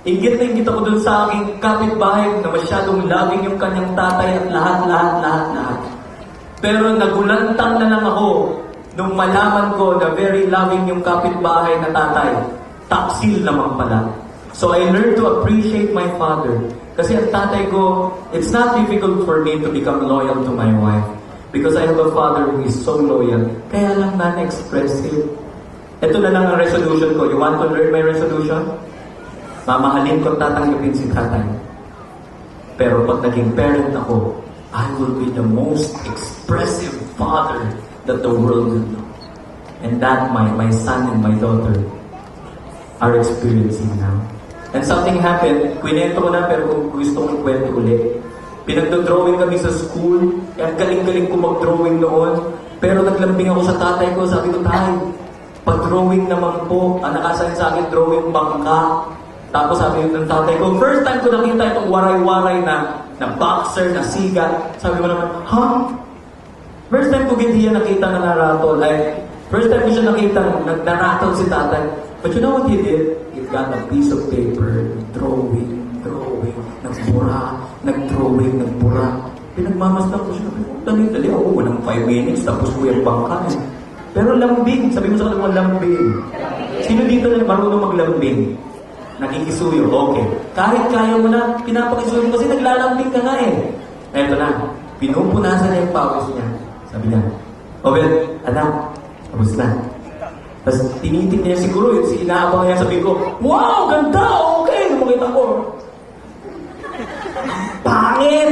Inggit na inggit ako dun sa aking kapitbahay na masyadong loving yung kanyang tatay at lahat. Pero nagulantang na lang ako nung malaman ko na very loving yung kapitbahay na tatay. Taksil naman pala. So I learned to appreciate my father. Kasi ang tatay ko, it's not difficult for me to become loyal to my wife. Because I have a father who is so loyal. Kaya lang non-expressive. Ito na lang ang resolution ko. You want to learn my resolution? Mamahalin ko tatanggapin si tatay. Pero pag naging parent ako, I will be the most expressive father that the world will know. And that my son and my daughter are experiencing now. And something happened, kwento ko na pero kung gusto kong kwento ulit. Pinagdodrawing kami sa school, ang galing-galing ko mag-drawing noon. Pero naglambing ako sa tatay ko, sabi ko, tay, pag-drawing naman po, ang nakasahin sa akin, drawing bangka. Tapos sabi ng tatay ko, first time ko nakita itong waray-waray na boxer, na sigat. Sabi ko naman, First time ko hindi yan nakita na naratol. First time ko siya nakita na naratol si tatay. But you know what he did? He got a piece of paper, drawing, nag-drawing, nagbura. Pinagmamasdan ko siya. Dali, ako, walang 5 minutes, tapos ko yung bangka. Pero lambing, sabi mo sa kanila, lambing. Sino dito na marunong maglambing? Nakikisuyo, okay. Kahit kaya mo na, pinapakisuyo mo kasi naglalambing ka nga eh. Eto na, pinupunasan niya yung pawis niya. Sabi niya, well, anak, tapos na. Tapos tinitig niya siguro, inaabang niya, sabi ko, wow, ganda, okay, makita ko. Pangit!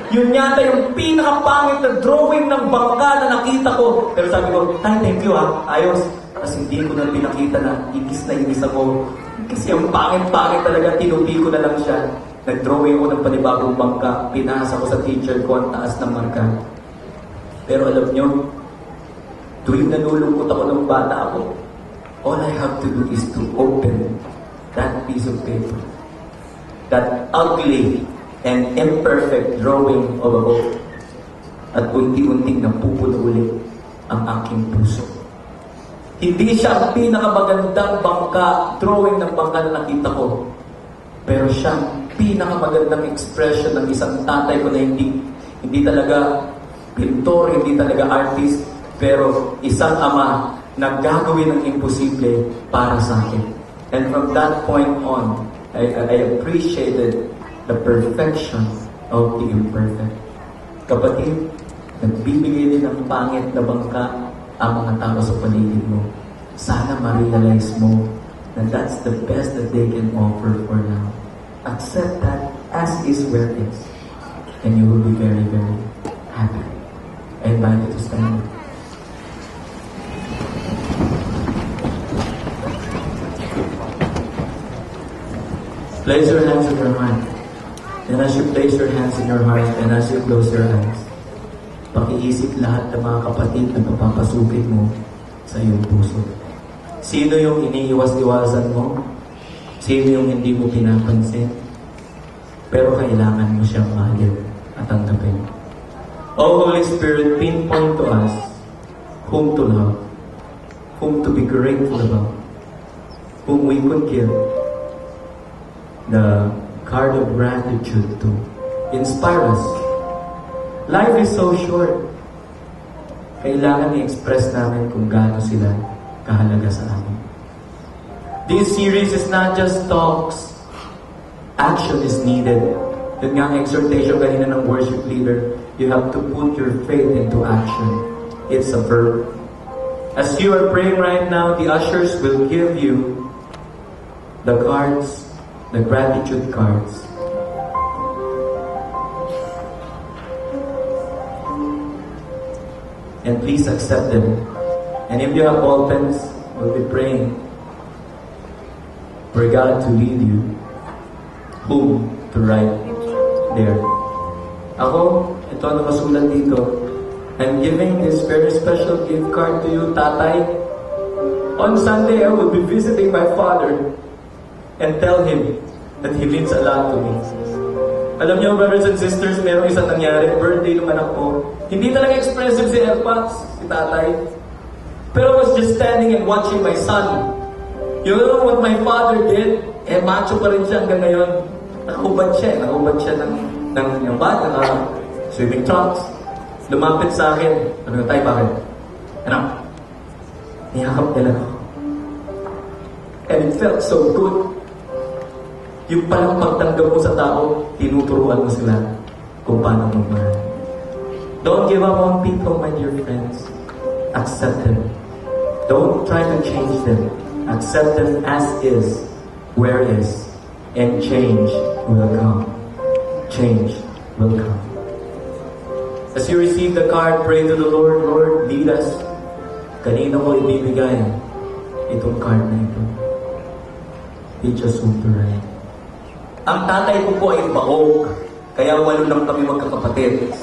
Yun yata yung pinakapangit na drawing ng bangka na nakita ko. Pero sabi ko, thank you ayos. Tapos hindi ko na pinakita na inis ako. Kasi yung pangit-pangit talaga, tinupi ko na lang siya. Nag-drawing ako ng panibagong bangka, pinasa ko sa teacher ko ang taas ng marka. Pero alam nyo, tuwing nalulungkot ako ng bata ako, all I have to do is to open that piece of paper. That ugly and imperfect drawing of a boat. At unti-unting napupuno ulit ang aking puso. Hindi siya ang pinakamagandang bangka, drawing ng bangka na nakita ko. Pero siya ang pinakamagandang expression ng isang tatay ko na hindi talaga pintor, hindi talaga artist, pero isang ama na gagawin ang imposible para sa akin. And from that point on, I appreciated the perfection of the imperfect. Kapatid, nagbibigay din ng pangit na bangka ang mga tao sa paligid mo. Sana ma-realize mo na that's the best that they can offer for now. Accept that as is where it is. And you will be very, very happy. I invite you to stand. Place your hands on your heart. And as you place your hands in your heart and as you close your eyes, pakiisip lahat ng mga kapatid na papapasukin mo sa iyong puso. Sino yung iniiwas-iwasan mo? Sino yung hindi mo pinapansin? Pero kailangan mo siyang mahalin at tanggapin. O Holy Spirit, pinpoint to us whom to love, whom to be grateful about, whom we could give the card of gratitude to. Inspire us. Life is so short. Kailangan i-express namin kung gaano sila kahalaga sa amin. This series is not just talks. Action is needed. Yun nga ang exhortation kanina ng worship leader. You have to put your faith into action. It's a verb. As you are praying right now, the ushers will give you the cards, the gratitude cards. And please accept them. And if you have ball pens, we'll be praying for God to lead you whom to write there. Ako, ito ang nakasulat dito. I'm giving this very special gift card to you, Tatay. On Sunday, I will be visiting my father and tell him that he means a lot to me. Alam niyo, brothers and sisters, merong isang nangyari, birthday ng anak ko. Hindi talaga expressive si Elpax, si tatay. Pero I was just standing and watching my son. You know what my father did? Eh, macho pa rin siya hanggang ngayon. Nakahubad siya ng swimming trunks. Lumapit sa akin. Sabi ko, tay, bakit? Anak, niyakap nila ako. And it felt so good. Yung palang pagtanggap mo sa tao, tinuturuan mo sila kung paano magmahal. Don't give up on people, my dear friends. Accept them. Don't try to change them. Accept them as is, where is, and change will come. Change will come. As you receive the card, pray to the Lord, Lord, lead us. Kanina ko ibibigay itong card na ito. Teach us who to write. Ang tatay ko po ay baog, kaya 8 lang kami magkakapatid.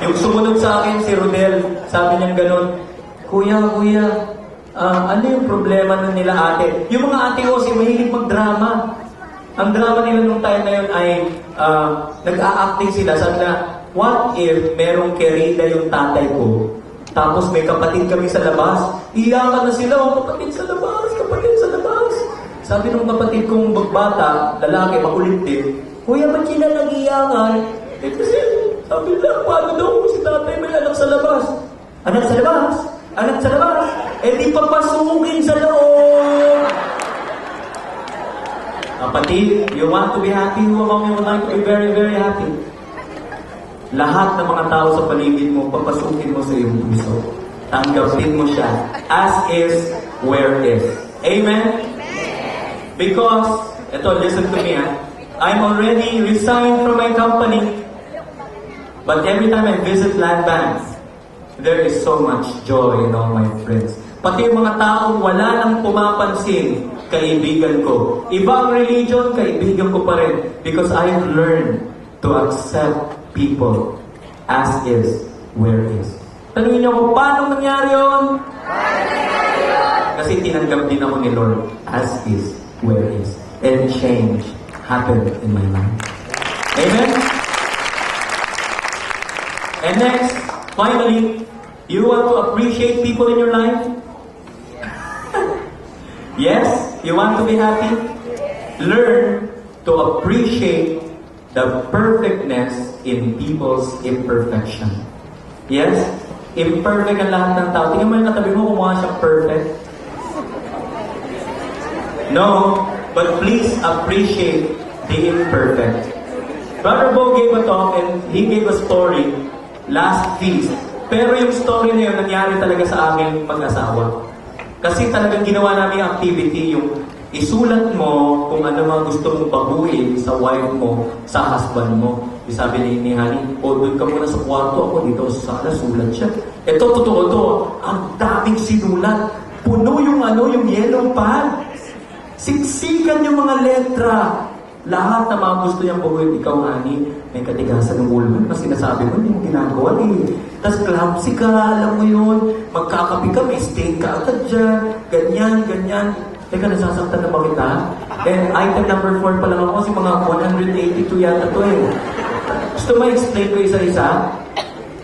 Yung sumunod sa akin, si Rodel, sabi niya gano'n, Kuya, ano yung problema na nila ate? Yung mga ate ko kasi mahilig magdrama. Ang drama nila nung time na yun ay nag-a-acting sila. Sabi na, what if merong kerida yung tatay ko, tapos may kapatid kami sa labas? Iyakan na sila, kapatid sa labas, kapatid sa labas. Sabi nung kapatid kong bagbata, lalaki, makulit din, Kuya, ba't sila nag-iyakan? Eh kasi, sabi lang, paano daw si tatay may anak sa labas? Anak sa labas? Anak sa labas? Eh di papasukin sa loob! Kapatid, you want to be happy? Who among you would like to be very, very happy? Lahat ng mga tao sa paligid mo, papasukin mo sa iyong puso. Tanggapin mo siya. As is, where is. Amen? Because, listen to me, I'm already resigned from my company. But every time I visit land banks, there is so much joy in all my friends. Pati yung mga taong wala nang pumapansin, kaibigan ko. Ibang religion, kaibigan ko pa rin. Because I've learned to accept people as is, where is. Tanungin niyo ko, paano nangyari yun? Kasi tinanggap din ako ni Lord as is, where is. And change happened in my life. Amen? And next, finally, you want to appreciate people in your life? Yes? You want to be happy? Learn to appreciate the perfectness in people's imperfection. Yes? Imperfect ang lahat ng tao. Tingnan mo yung katabi mo, kumuha siyang perfect. No, but please appreciate the imperfect. Brother Bo gave a talk and he gave a story last feast. Pero yung story na yun, nangyari talaga sa aming mag-asawa. Kasi talagang ginawa namin yung activity, yung isulat mo kung ano mga gusto mong baguhin sa wife mo, sa husband mo. Yung sabi ni Honey, doon ka muna sa kwarto, ako dito sa sala, sulat siya. Ito, totoo to, ang daming sinulat. Puno yung yellow pad. Siksikan yung mga letra. Lahat na mga gusto niyang baguhin, ikaw, Honey, may katigasan ng ulo. Mas sinasabi mo, hindi mo ginagawa eh. Tapos clumsy ka, alam mo yun. Magkakapi ka, may steak ka agad dyan. Ganyan. Teka, nasasaktan na ba kita? And item number 4 pa lang ako kasi mga 182 yata to eh. Gusto mo explain ko isa-isa?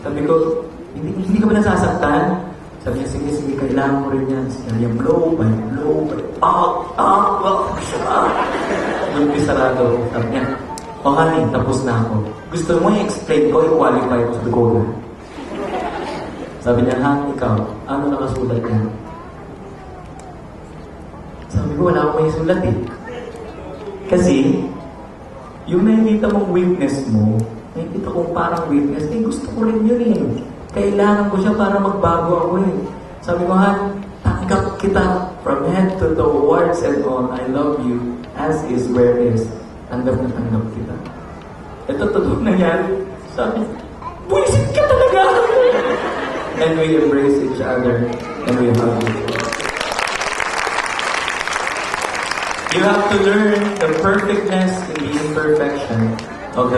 Sabi ko, hindi ka ba nasasaktan? Sabi niya, sige, kailangan mo rin yan. Sige, blow by Doon sarado. Sabi niya, Honey, tapos na ako. Gusto mo i-explain ko, i-qualify ko. Sabi ko, sabi niya, ikaw, ano nakasulat niya? Sabi ko, wala akong may sulat eh. Kasi, yung nakikita mong weakness mo, nakikita kong parang weakness, gusto ko rin yun eh. Kailangan ko siya para magbago ako eh. Sabi ko, tanggap kita from head to toe, words and all. I love you as is, where is. Tanggap na tanggap kita. Ito totoo nangyari. Sabi, buisit ka talaga! And we embrace each other and we hug each other. You have to learn the perfectness in the imperfection of the